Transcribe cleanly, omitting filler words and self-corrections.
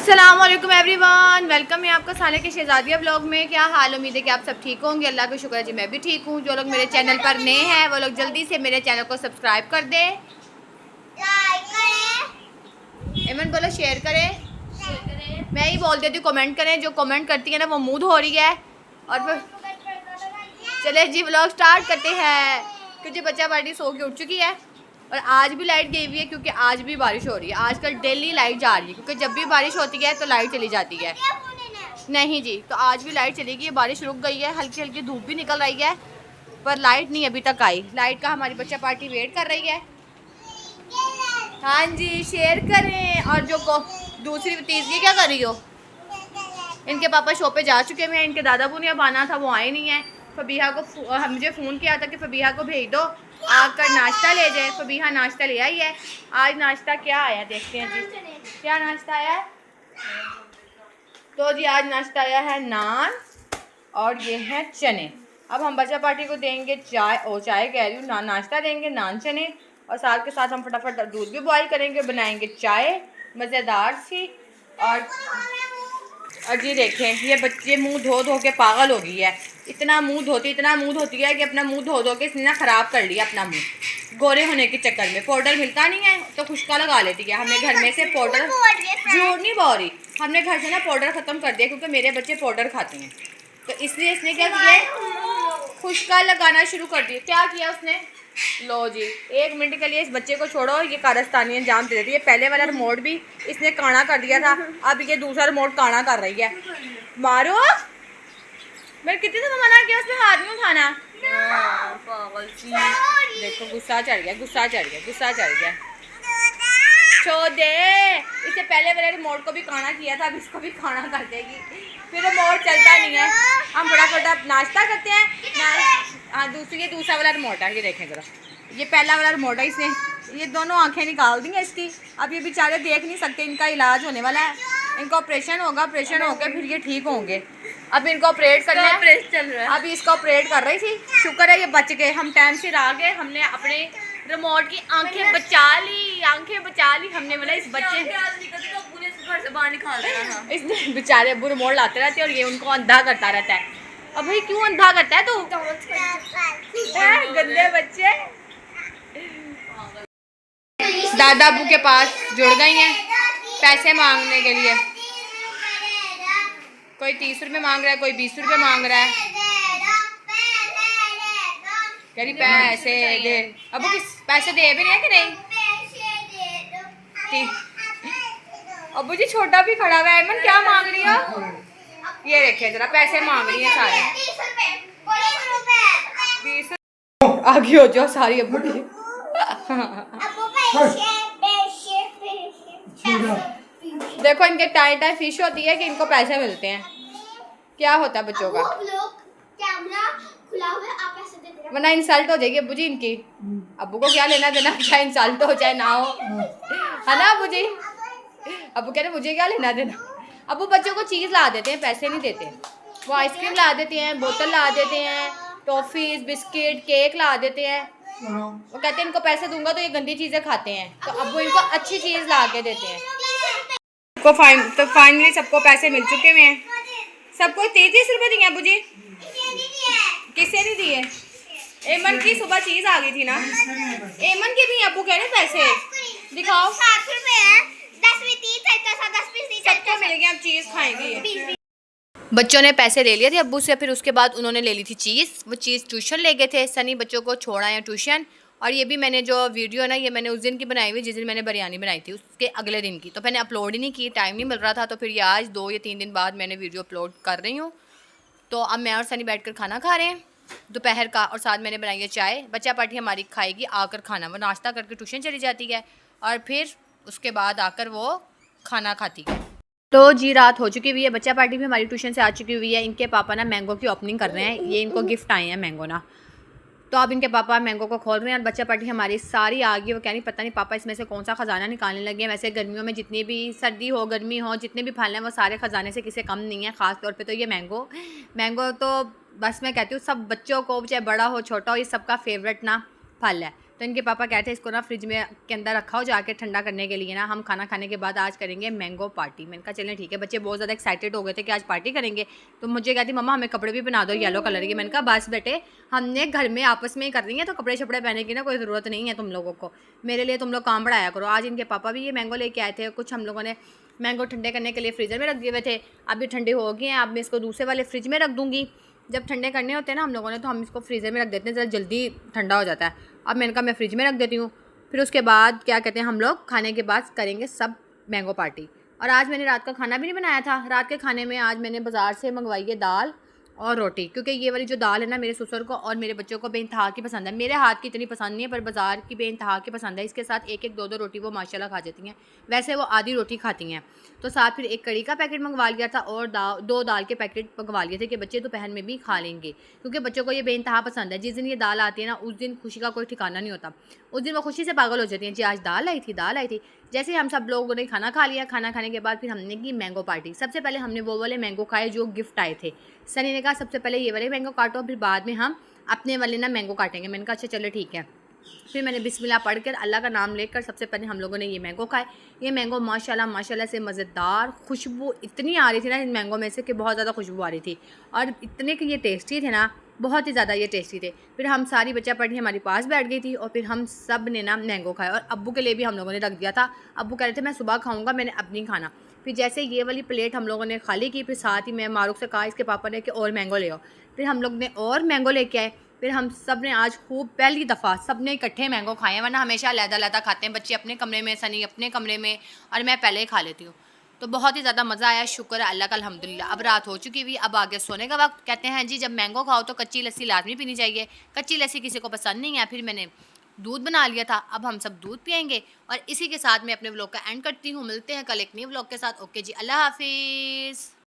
अस्सलामुअलैकुम everyone, welcome है आपका साले के शहजादिया ब्लॉग में। क्या हाल, उम्मीद है कि आप सब ठीक होंगे। अल्लाह का शुक्र है जी, मैं भी ठीक हूँ। जो लोग मेरे चैनल पर नए हैं वो लोग जल्दी से मेरे चैनल को सब्सक्राइब कर दें, लाइक करें, एमन बोलो शेयर करें। मैं ही बोल देती हूँ कमेंट करें। जो कमेंट करती है ना वो मूड हो रही है। और फिर चले जी ब्लॉग स्टार्ट करते हैं, क्योंकि बच्चा पार्टी सो के उठ चुकी है और आज भी लाइट गई हुई है, क्योंकि आज भी बारिश हो रही है। आजकल डेली लाइट जा रही है, क्योंकि जब भी बारिश होती है तो लाइट चली जाती है। नहीं जी, तो आज भी लाइट चली गई है। बारिश रुक गई है, हल्की हल्की धूप भी निकल रही है, पर लाइट नहीं अभी तक आई। लाइट का हमारी बच्चा पार्टी वेट कर रही है। हाँ जी, शेयर करें। और जो दूसरी तीसरी क्या कर रही हो? इनके पापा शो पे जा चुके हैं। इनके दादाबू ने अब आना था, वो आए नहीं है। फबीहा को मुझे फ़ोन किया था कि फबीहा को भेज दो, आकर नाश्ता ले जाए। फबीहा नाश्ता ले आई है। आज नाश्ता क्या आया देखते हैं जी, क्या नाश्ता आया है। तो जी आज नाश्ता आया है नान और ये है चने। अब हम बच्चा पार्टी को देंगे चाय, चाय कह रही हूँ, नाश्ता देंगे, नान चने, और साथ के साथ हम फटाफट दूध भी बॉईल करेंगे, बनाएंगे चाय मज़ेदार सी। और ये देखें, ये बच्चे मुंह धो धो के पागल हो गई है। इतना मुंह धोती है कि अपना मुंह धो धो के इसने ना ख़राब कर लिया अपना मुंह, गोरे होने के चक्कर में। पाउडर मिलता नहीं है तो खुशका लगा लेती है। हमने घर में से पाउडर, झूठ नहीं बोल रही, हमने घर से ना पाउडर ख़त्म कर दिया, क्योंकि मेरे बच्चे पाउडर खाते हैं। तो इसलिए इसने क्या किया, खुशका लगाना शुरू कर दिया। क्या किया उसने, लो जी, 1 मिनट के लिए इस बच्चे को छोड़ो, ये कारस्तानी अंजाम दे देती है। पहले वाला रिमोट भी इसने काना कर दिया था, अब ये दूसरा रिमोट काना कर रही है। मारो, मैं कितनी दफा मना किया उसमें हाथ नहीं उठाना। पागल सी, देखो गुस्सा चढ़ गया। छोड़ दे, इससे पहले वाले रिमोट को भी काना किया था, अब इसको भी काना कर देगी। फिर रिमोट चलता नहीं है। हम फटाफट नाश्ता करते हैं। हाँ, दूसरा वाला रिमोट है, ये देखें जरा, ये पहला वाला रिमोट है। इसने ये दोनों आंखें निकाल दी हैं इसकी। अब ये बेचारे देख नहीं सकते, इनका इलाज होने वाला है। इनका ऑपरेशन होगा, ऑपरेशन होकर फिर ये ठीक होंगे। अब इनको ऑपरेट करना है, ऑपरेशन चल रहा है। अभी इसका ऑपरेट कर रही थी, शुक्र है ये बच गए। हम टाइम से आ गए, हमने अपने रिमोट की आंखें बचा ली हमने। बोला इस बच्चे से बाहर निकाल देना था। इसने बेचारे अब्बू रिमोट लाते रहते हैं और ये उनको अंधा करता रहता है। अब भाई क्यों अंधा करता है तू, गंदे बच्चे। दादा अब्बू के पास जुड़ गई हैं पैसे मांगने के लिए। कोई 30 रुपये मांग रहा है, कोई 20 रुपये मांग रहा है। कह रही पैसे दे। अब्बू किस पैसे दे भी नहीं है कि नहीं? अब्बू जी छोटा भी खड़ा हुआ है। क्या मांग रही हो? ये देखे जरा, पैसे मांग रही है सारे। 20 आगे हो जाओ सारी अब्बू की। देखो इनके टाइम फिश होती है कि इनको पैसे मिलते हैं। क्या होता है बच्चों का, वरना इंसल्ट हो जाएगी अब्बू जी इनकी। अब्बू को क्या लेना देना, चाहे इंसल्ट हो चाहे ना हो, है ना अब्बू जी? अब्बू कह रहे मुझे क्या लेना देना। अब्बू बच्चों को चीज़ ला देते हैं, पैसे नहीं देते। वो आइसक्रीम ला देते हैं, बोतल ला देते हैं, टॉफ़ीज़, बिस्किट, केक ला देते हैं। वो कहते हैं इनको पैसे दूंगा तो ये गंदी चीज़ें खाते हैं, तो अब्बू इनको अच्छी चीज़ ला के देते हैं। तो फाइनली सबको पैसे मिल चुके हुए हैं। सबको 30 रुपये दिए अब्बू जी। किससे नहीं दिए? एमन की सुबह चीज़ आ गई थी ना, एमन के भी अब्बू कह रहे पैसे दिखाओ। 7 रुपये है, 10 में 30 सबको मिल गया, अब चीज़ खाएंगे। बच्चों ने पैसे ले लिए थे अब्बू से, फिर उसके बाद उन्होंने ले ली थी चीज़। वो चीज़ ट्यूशन ले गए थे, सनी बच्चों को छोड़ा है ट्यूशन। और ये भी मैंने जो वीडियो ना, ये मैंने उस दिन की बनाई हुई जिस दिन मैंने बिरयानी बनाई थी, उसके अगले दिन की। तो मैंने अपलोड ही नहीं की, टाइम नहीं मिल रहा था। तो फिर ये आज 2 या 3 दिन बाद मैंने वीडियो अपलोड कर रही हूँ। तो अब मैं और सनी बैठ कर खाना खा रहे हैं दोपहर का, और साथ मैंने बनाई है चाय। बच्चा पार्टी हमारी खाएगी आकर खाना। वो नाश्ता करके ट्यूशन चली जाती है और फिर उसके बाद आकर वो खाना खाती है। तो जी रात हो चुकी हुई है, बच्चा पार्टी भी हमारी ट्यूशन से आ चुकी हुई है। इनके पापा ना मैंगो की ओपनिंग कर रहे हैं, ये इनको गिफ्ट आए हैं मैंगो ना। तो अब इनके पापा मैंगो को खोल रहे हैं और बच्चा पार्टी हमारी सारी आ गई। वो कह नहीं पता नहीं पापा इसमें से कौन सा ख़जाना निकालने लगे हैं। वैसे गर्मियों में जितनी भी सर्दी हो गर्मी हो, जितने भी फल हैं वो सारे ख़जाने से किसी कम नहीं है। ख़ास तौर पे तो ये मैंगो तो बस मैं कहती हूँ सब बच्चों को, चाहे बड़ा हो छोटा हो, ये सबका फेवरेट ना फल है। तो इनके पापा कहते हैं इसको ना फ्रिज में के अंदर रखा हो जाके ठंडा करने के लिए ना, हम खाना खाने के बाद आज करेंगे मैंगो पार्टी। मैंने कहा चलें ठीक है। बच्चे बहुत ज़्यादा एक्साइटेड हो गए थे कि आज पार्टी करेंगे, तो मुझे कहती मम्मा हमें कपड़े भी बना दो येलो कलर के। मैंने कहा बस बेटे, हमने घर में आपस में ही कर रही है, तो कपड़े शपड़े पहनने की ना कोई ज़रूरत नहीं है तुम लोगों को, मेरे लिए तुम लोग काम बढ़ाया करो। आज इनके पापा भी ये मैंगो लेके आए थे, कुछ हम लोगों ने मैंगो ठंडे करने के लिए फ्रीज़र में रख दिए हुए थे। अब ये ठंडे हो गए हैं, अब मैं इसको दूसरे वाले फ्रिज में रख दूँगी। जब ठंडे करने होते हैं ना हम लोगों ने, तो हम इसको फ्रीज़र में रख देते हैं, ज़रा जल्दी ठंडा हो जाता है। अब मैंने कहा मैं फ्रिज में रख देती हूँ, फिर उसके बाद क्या कहते हैं हम लोग खाने के बाद करेंगे सब मैंगो पार्टी। और आज मैंने रात का खाना भी नहीं बनाया था। रात के खाने में आज मैंने बाज़ार से मंगवाई है दाल और रोटी, क्योंकि ये वाली जो दाल है ना मेरे ससुर को और मेरे बच्चों को बेइंतहा की पसंद है। मेरे हाथ की इतनी पसंद नहीं है, पर बाज़ार की बेइंतहा की पसंद है। इसके साथ एक एक दो दो रोटी वो माशाल्लाह खा जाती हैं, वैसे वो आधी रोटी खाती हैं। तो साथ फिर एक कड़ी का पैकेट मंगवा लिया था और दो दाल के पैकेट मंगवा लिए थे कि बच्चे दोपहर में भी खा लेंगे, क्योंकि बच्चों को ये बेइंतहा पसंद है। जिस दिन ये दाल आती है ना, उस दिन खुशी का कोई ठिकाना नहीं होता। उस दिन वो खुशी से पागल हो जाती हैं, जी आज दाल आई थी, दाल आई थी। जैसे हम सब लोगों ने खाना खा लिया, खाना खाने के बाद फिर हमने की मैंगो पार्टी। सबसे पहले हमने वो वाले मैंगो खाए जो गिफ्ट आए थे। सनी ने कहा सबसे पहले ये वाले मैंगो काटो, फिर बाद में हम अपने वाले ना मैंगो काटेंगे। मैंने कहा अच्छा चलो ठीक है। फिर मैंने बिस्मिल्लाह पढ़कर अल्लाह का नाम लेकर सबसे पहले हम लोगों ने ये मैंगो खाए। ये मैंगो माशाल्लाह माशाल्लाह से मज़ेदार, खुशबू इतनी आ रही थी ना इन मैंगो में से कि बहुत ज़्यादा खुशबू आ रही थी, और इतने कि ये टेस्टी थे ना, बहुत ही ज़्यादा ये टेस्टी थे। फिर हम सारी बच्चा पढ़ी हमारे पास बैठ गई थी और फिर हम सब ने ना मैंगो खाया, और अब्बू के लिए भी हम लोगों ने रख दिया था। अब्बू कह रहे थे मैं सुबह खाऊंगा, मैंने अब नहीं खाना। फिर जैसे ये वाली प्लेट हम लोगों ने खाली की, फिर साथ ही मैं मारूक से कहा इसके पापा ने कि और मैंगो ले आओ। फिर हम लोग ने और मैंगो लेके आए। फिर हम सब ने आज खूब पहली दफ़ा सब ने इकट्ठे मैंगो खाए हैं, वरना हमेशा अलग-अलग खाते हैं बच्चे अपने कमरे में, सनी अपने कमरे में, और मैं पहले ही खा लेती हूँ। तो बहुत ही ज़्यादा मज़ा आया, शुक्र है अल्लाह का अल्हम्दुलिल्लाह। अब रात हो चुकी हुई, अब आगे सोने का वक्त। कहते हैं जी जब मैंगो खाओ तो कच्ची लस्सी लाजमी पीनी चाहिए। कच्ची लस्सी किसी को पसंद नहीं है, फिर मैंने दूध बना लिया था। अब हम सब दूध पियेंगे, और इसी के साथ मैं अपने व्लॉग का एंड करती हूँ। मिलते हैं कल एक नई व्लॉग के साथ। ओके जी, अल्लाह हाफिज़।